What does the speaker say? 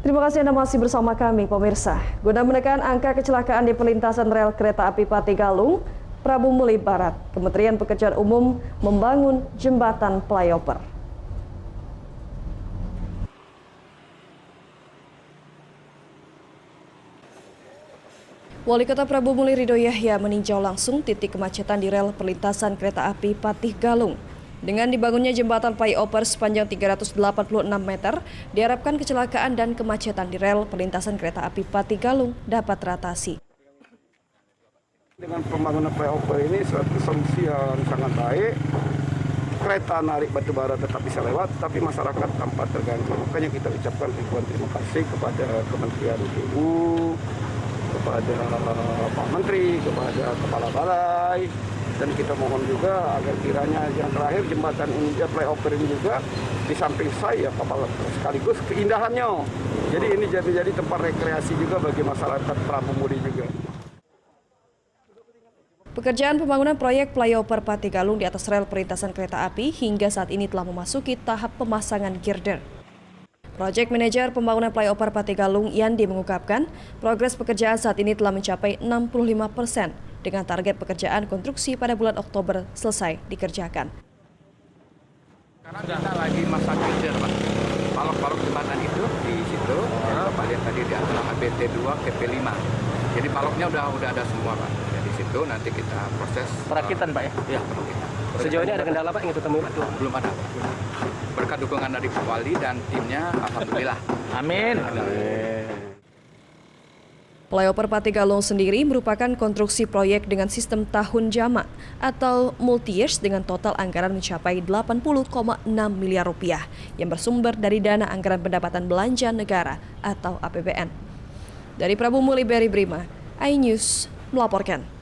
Terima kasih Anda masih bersama kami, pemirsa. Guna menekan angka kecelakaan di perlintasan rel kereta api Pati Galung, Prabu Muli Barat, Kementerian Pekerjaan Umum membangun jembatan flyover. Wali Kota Prabu Muli Ridho Yahya meninjau langsung titik kemacetan di rel perlintasan kereta api Pati Galung. Dengan dibangunnya jembatan flyover sepanjang 386 meter, diharapkan kecelakaan dan kemacetan di rel perlintasan kereta api Pati Galung dapat teratasi. Dengan pembangunan flyover ini suatu solusi yang sangat baik. Kereta narik batubara tetap bisa lewat, tapi masyarakat tanpa terganggu. Makanya kita ucapkan ribuan terima kasih kepada Kementerian PU, kepada Pak Menteri, kepada Kepala Balai. Dan kita mohon juga agar kiranya yang terakhir jembatan ini, flyover ini juga di samping saya sekaligus keindahannya. Jadi ini jadi tempat rekreasi juga bagi masyarakat Prabu Muli juga. Pekerjaan pembangunan proyek flyover Pati Galung di atas rel perlintasan kereta api hingga saat ini telah memasuki tahap pemasangan girder. Project Manager Pembangunan Flyover Pati Galung Yandi mengungkapkan, progres pekerjaan saat ini telah mencapai 65% dengan target pekerjaan konstruksi pada bulan Oktober selesai dikerjakan. Karena kita lagi masa girder, Pak. Palok-palok jembatan itu di situ, Bapak lihat tadi di antara HBT2 ke P5. Jadi paloknya udah ada semua, Pak. Jadi situ nanti kita proses perakitan, Pak ya? Iya, perakitan. Sejauh ini ada kendala, Pak, yang ditemui, Pak? Belum ada. Berkat dukungan dari Pak Wali dan timnya, alhamdulillah. Amin. Flyover Pati Galung sendiri merupakan konstruksi proyek dengan sistem tahun jamak atau multi-years dengan total anggaran mencapai 80,6 miliar rupiah yang bersumber dari dana anggaran pendapatan belanja negara atau APBN. Dari Prabu Muli Berry Brima, iNews melaporkan.